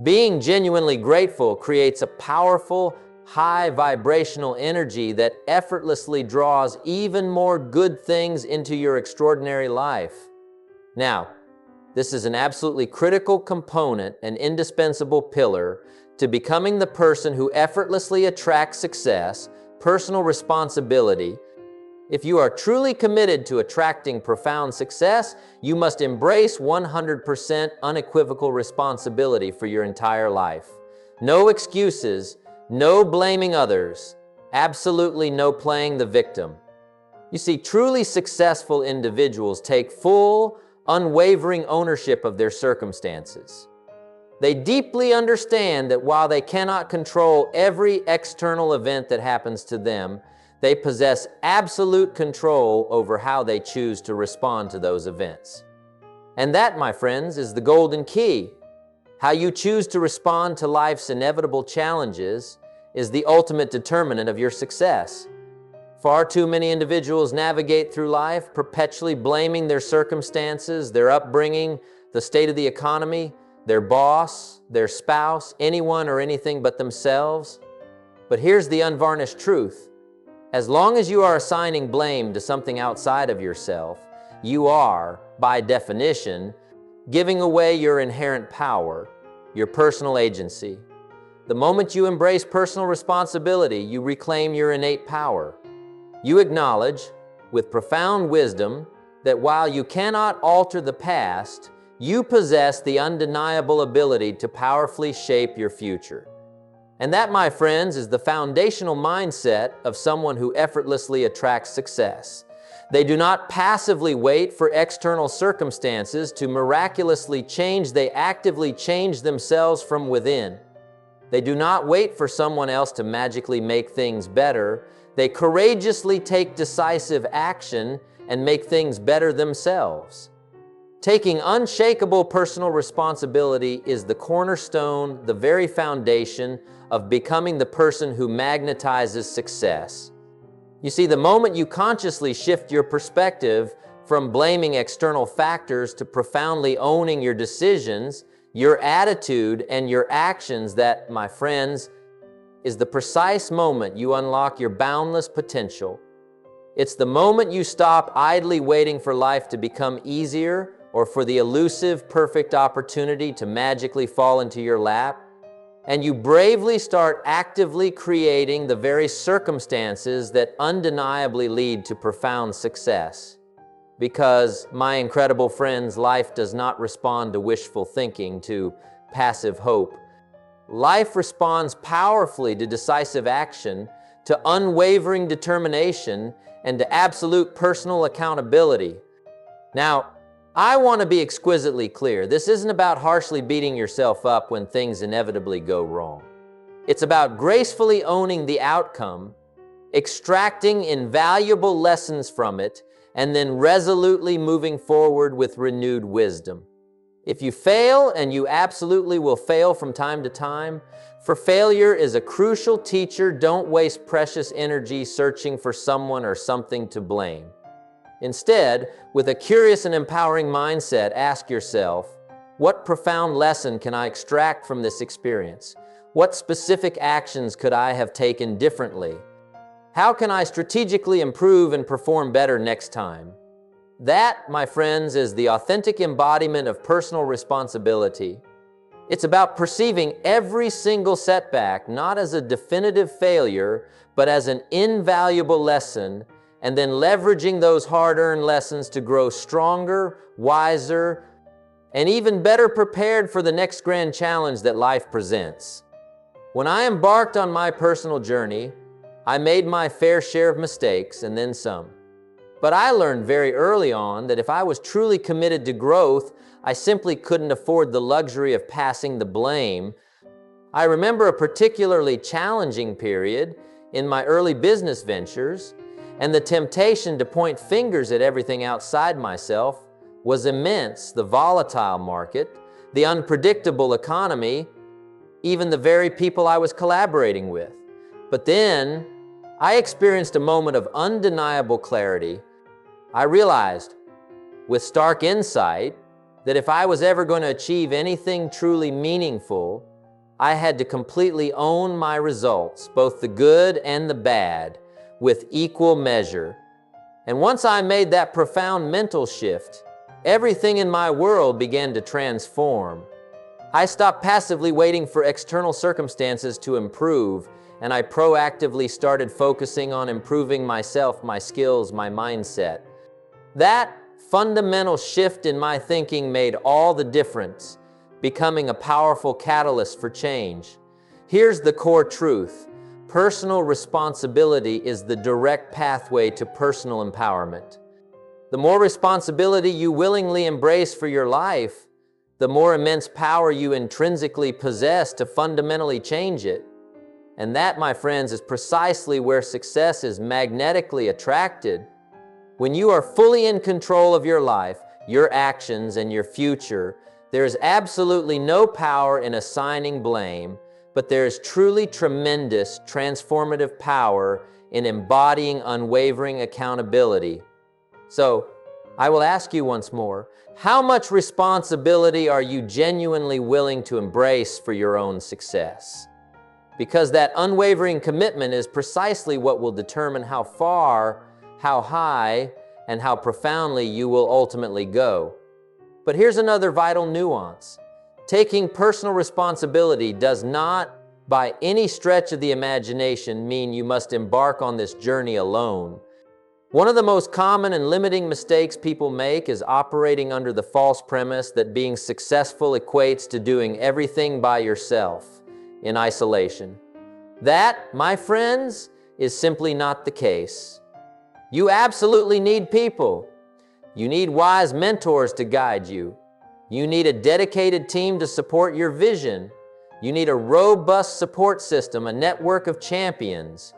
Being genuinely grateful creates a powerful, high vibrational energy that effortlessly draws even more good things into your extraordinary life. Now, this is an absolutely critical component and indispensable pillar to becoming the person who effortlessly attracts success, personal responsibility. If you are truly committed to attracting profound success, you must embrace 100% unequivocal responsibility for your entire life. No excuses, no blaming others, absolutely no playing the victim. You see, truly successful individuals take full, unwavering ownership of their circumstances. They deeply understand that while they cannot control every external event that happens to them, they possess absolute control over how they choose to respond to those events. And that, my friends, is the golden key. How you choose to respond to life's inevitable challenges is the ultimate determinant of your success. Far too many individuals navigate through life perpetually blaming their circumstances, their upbringing, the state of the economy, their boss, their spouse, anyone or anything but themselves. But here's the unvarnished truth. As long as you are assigning blame to something outside of yourself, you are, by definition, giving away your inherent power, your personal agency. The moment you embrace personal responsibility, you reclaim your innate power. You acknowledge, with profound wisdom, that while you cannot alter the past, you possess the undeniable ability to powerfully shape your future. And that, my friends, is the foundational mindset of someone who effortlessly attracts success. They do not passively wait for external circumstances to miraculously change. They actively change themselves from within. They do not wait for someone else to magically make things better. They courageously take decisive action and make things better themselves. Taking unshakable personal responsibility is the cornerstone, the very foundation of becoming the person who magnetizes success. You see, the moment you consciously shift your perspective from blaming external factors to profoundly owning your decisions, your attitude, and your actions, that, my friends, is the precise moment you unlock your boundless potential. It's the moment you stop idly waiting for life to become easier or for the elusive, perfect opportunity to magically fall into your lap, and you bravely start actively creating the very circumstances that undeniably lead to profound success. Because, my incredible friends, life does not respond to wishful thinking, to passive hope. Life responds powerfully to decisive action, to unwavering determination, and to absolute personal accountability. Now, I want to be exquisitely clear. This isn't about harshly beating yourself up when things inevitably go wrong. It's about gracefully owning the outcome, extracting invaluable lessons from it, and then resolutely moving forward with renewed wisdom. If you fail, and you absolutely will fail from time to time, for failure is a crucial teacher. Don't waste precious energy searching for someone or something to blame. Instead, with a curious and empowering mindset, ask yourself, what profound lesson can I extract from this experience? What specific actions could I have taken differently? How can I strategically improve and perform better next time? That, my friends, is the authentic embodiment of personal responsibility. It's about perceiving every single setback not as a definitive failure, but as an invaluable lesson, and then leveraging those hard-earned lessons to grow stronger, wiser, and even better prepared for the next grand challenge that life presents. When I embarked on my personal journey, I made my fair share of mistakes and then some. But I learned very early on that if I was truly committed to growth, I simply couldn't afford the luxury of passing the blame. I remember a particularly challenging period in my early business ventures, and the temptation to point fingers at everything outside myself was immense. The volatile market, the unpredictable economy, even the very people I was collaborating with. But then I experienced a moment of undeniable clarity. I realized with stark insight that if I was ever going to achieve anything truly meaningful, I had to completely own my results, both the good and the bad, with equal measure. And once I made that profound mental shift, everything in my world began to transform. I stopped passively waiting for external circumstances to improve, and I proactively started focusing on improving myself, my skills, my mindset. That fundamental shift in my thinking made all the difference, becoming a powerful catalyst for change. Here's the core truth. Personal responsibility is the direct pathway to personal empowerment. The more responsibility you willingly embrace for your life, the more immense power you intrinsically possess to fundamentally change it. And that, my friends, is precisely where success is magnetically attracted. When you are fully in control of your life, your actions, and your future, there is absolutely no power in assigning blame, but there is truly tremendous transformative power in embodying unwavering accountability. So, I will ask you once more, how much responsibility are you genuinely willing to embrace for your own success? Because that unwavering commitment is precisely what will determine how far, how high, and how profoundly you will ultimately go. But here's another vital nuance. Taking personal responsibility does not, by any stretch of the imagination, mean you must embark on this journey alone. One of the most common and limiting mistakes people make is operating under the false premise that being successful equates to doing everything by yourself, in isolation. That, my friends, is simply not the case. You absolutely need people. You need wise mentors to guide you. You need a dedicated team to support your vision. You need a robust support system, a network of champions.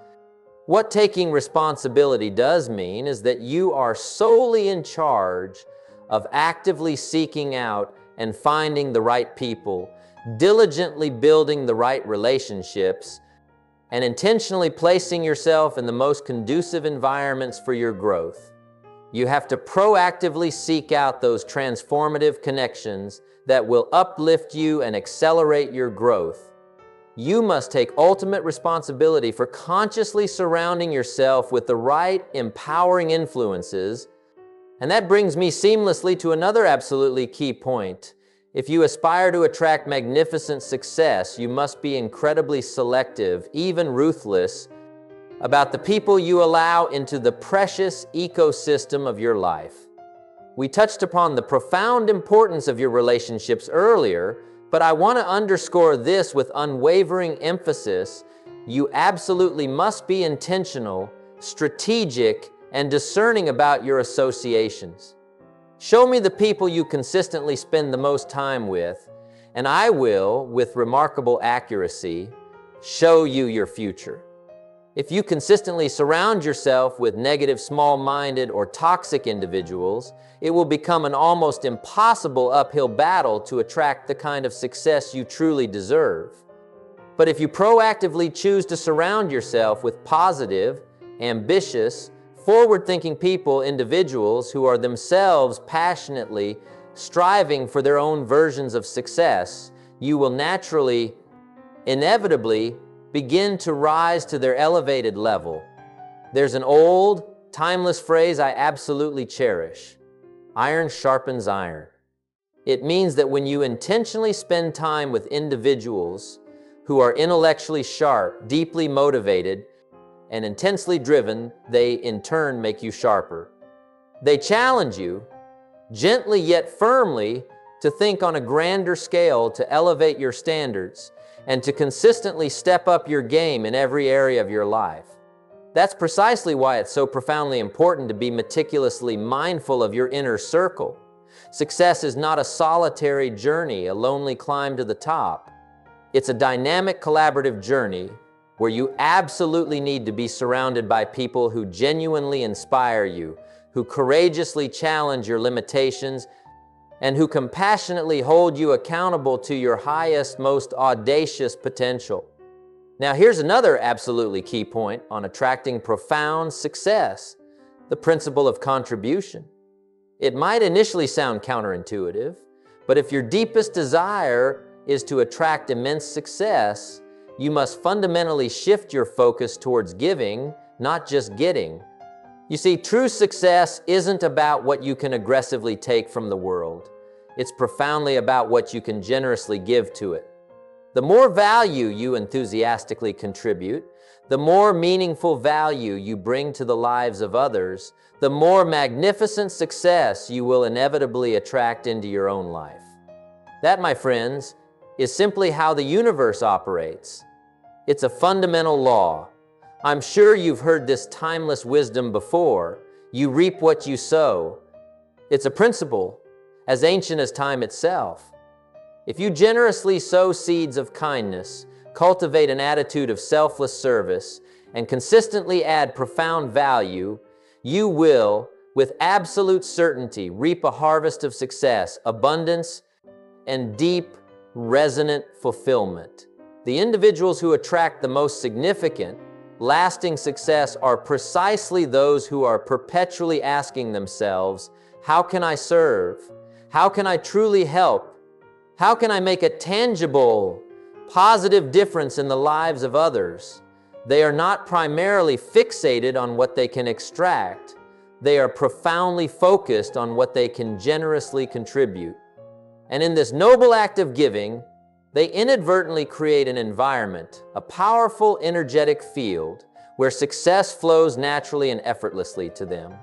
What taking responsibility does mean is that you are solely in charge of actively seeking out and finding the right people, diligently building the right relationships, and intentionally placing yourself in the most conducive environments for your growth. You have to proactively seek out those transformative connections that will uplift you and accelerate your growth. You must take ultimate responsibility for consciously surrounding yourself with the right empowering influences. And that brings me seamlessly to another absolutely key point. If you aspire to attract magnificent success, you must be incredibly selective, even ruthless, about the people you allow into the precious ecosystem of your life. We touched upon the profound importance of your relationships earlier, but I want to underscore this with unwavering emphasis. You absolutely must be intentional, strategic, and discerning about your associations. Show me the people you consistently spend the most time with, and I will, with remarkable accuracy, show you your future. If you consistently surround yourself with negative, small-minded, or toxic individuals, it will become an almost impossible uphill battle to attract the kind of success you truly deserve. But if you proactively choose to surround yourself with positive, ambitious, forward-thinking people, individuals who are themselves passionately striving for their own versions of success, you will naturally, inevitably, begin to rise to their elevated level. There's an old, timeless phrase I absolutely cherish. Iron sharpens iron. It means that when you intentionally spend time with individuals who are intellectually sharp, deeply motivated, and intensely driven, they in turn make you sharper. They challenge you, gently yet firmly, to think on a grander scale, to elevate your standards, and to consistently step up your game in every area of your life. That's precisely why it's so profoundly important to be meticulously mindful of your inner circle. Success is not a solitary journey, a lonely climb to the top. It's a dynamic, collaborative journey where you absolutely need to be surrounded by people who genuinely inspire you, who courageously challenge your limitations, and who compassionately hold you accountable to your highest, most audacious potential. Now, here's another absolutely key point on attracting profound success: the principle of contribution. It might initially sound counterintuitive, but if your deepest desire is to attract immense success, you must fundamentally shift your focus towards giving, not just getting. You see, true success isn't about what you can aggressively take from the world. It's profoundly about what you can generously give to it. The more value you enthusiastically contribute, the more meaningful value you bring to the lives of others, the more magnificent success you will inevitably attract into your own life. That, my friends, is simply how the universe operates. It's a fundamental law. I'm sure you've heard this timeless wisdom before. You reap what you sow. It's a principle as ancient as time itself. If you generously sow seeds of kindness, cultivate an attitude of selfless service, and consistently add profound value, you will, with absolute certainty, reap a harvest of success, abundance, and deep, resonant fulfillment. The individuals who attract the most significant, lasting success are precisely those who are perpetually asking themselves, how can I serve? How can I truly help? How can I make a tangible, positive difference in the lives of others? They are not primarily fixated on what they can extract. They are profoundly focused on what they can generously contribute. And in this noble act of giving, they inadvertently create an environment, a powerful, energetic field where success flows naturally and effortlessly to them.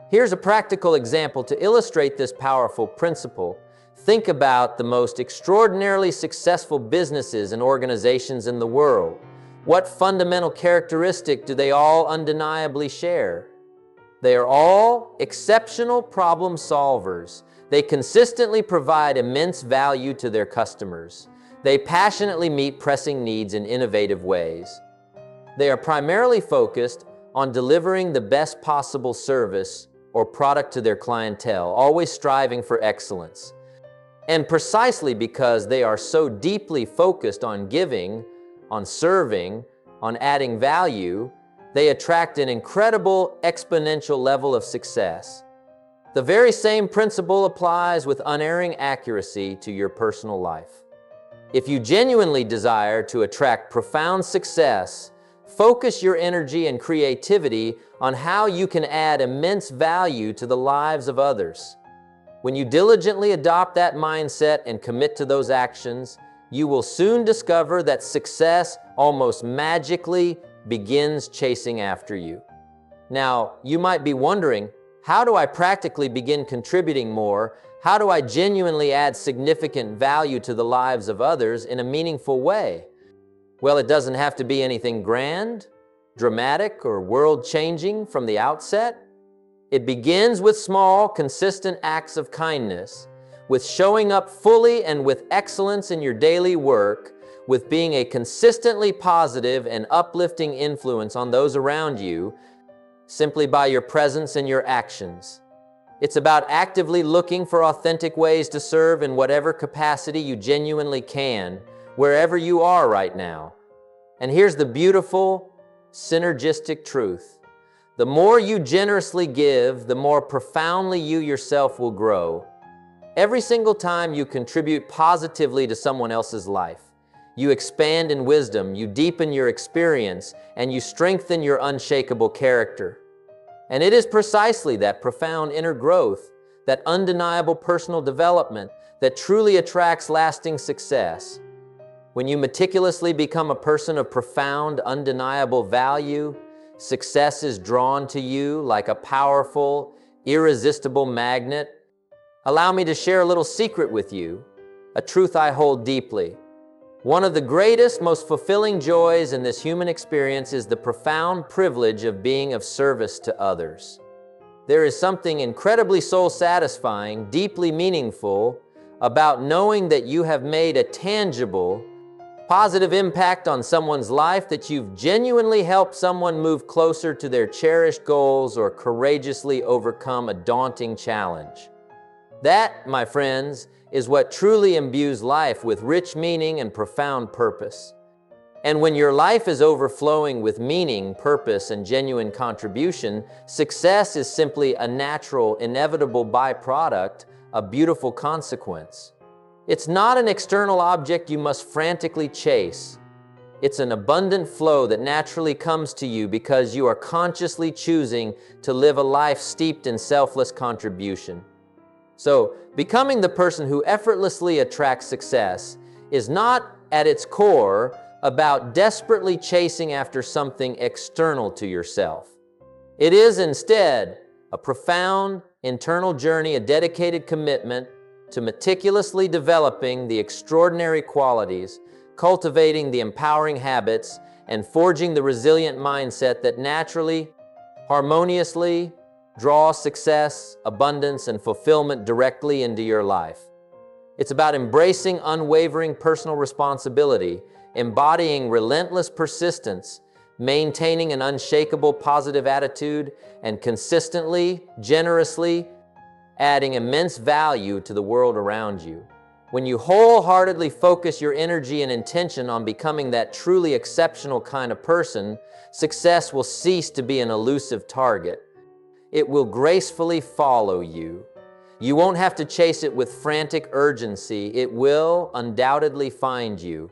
Here's a practical example to illustrate this powerful principle. Think about the most extraordinarily successful businesses and organizations in the world. What fundamental characteristic do they all undeniably share? They are all exceptional problem solvers. They consistently provide immense value to their customers. They passionately meet pressing needs in innovative ways. They are primarily focused on delivering the best possible service or product to their clientele, always striving for excellence. And precisely because they are so deeply focused on giving, on serving, on adding value, they attract an incredible exponential level of success. The very same principle applies with unerring accuracy to your personal life. If you genuinely desire to attract profound success, focus your energy and creativity on how you can add immense value to the lives of others. When you diligently adopt that mindset and commit to those actions, you will soon discover that success almost magically begins chasing after you. Now, you might be wondering, how do I practically begin contributing more? How do I genuinely add significant value to the lives of others in a meaningful way? Well, it doesn't have to be anything grand, dramatic, or world-changing from the outset. It begins with small, consistent acts of kindness, with showing up fully and with excellence in your daily work, with being a consistently positive and uplifting influence on those around you, simply by your presence and your actions. It's about actively looking for authentic ways to serve in whatever capacity you genuinely can, wherever you are right now. And here's the beautiful, synergistic truth. The more you generously give, the more profoundly you yourself will grow. Every single time you contribute positively to someone else's life, you expand in wisdom, you deepen your experience, and you strengthen your unshakable character. And it is precisely that profound inner growth, that undeniable personal development, that truly attracts lasting success. When you meticulously become a person of profound, undeniable value, Success is drawn to you like a powerful, irresistible magnet. Allow me to share a little secret with you, a truth I hold deeply. One of the greatest, most fulfilling joys in this human experience is the profound privilege of being of service to others. There is something incredibly soul-satisfying, deeply meaningful about knowing that you have made a tangible, positive impact on someone's life, that you've genuinely helped someone move closer to their cherished goals or courageously overcome a daunting challenge. That, my friends, is what truly imbues life with rich meaning and profound purpose. And when your life is overflowing with meaning, purpose, and genuine contribution, success is simply a natural, inevitable byproduct, a beautiful consequence. It's not an external object you must frantically chase. It's an abundant flow that naturally comes to you because you are consciously choosing to live a life steeped in selfless contribution. So, becoming the person who effortlessly attracts success is not, at its core, about desperately chasing after something external to yourself. It is instead a profound internal journey, a dedicated commitment to meticulously developing the extraordinary qualities, cultivating the empowering habits, and forging the resilient mindset that naturally, harmoniously, draw success, abundance, and fulfillment directly into your life. It's about embracing unwavering personal responsibility, embodying relentless persistence, maintaining an unshakable positive attitude, and consistently, generously adding immense value to the world around you. When you wholeheartedly focus your energy and intention on becoming that truly exceptional kind of person, success will cease to be an elusive target. It will gracefully follow you. You won't have to chase it with frantic urgency. It will undoubtedly find you.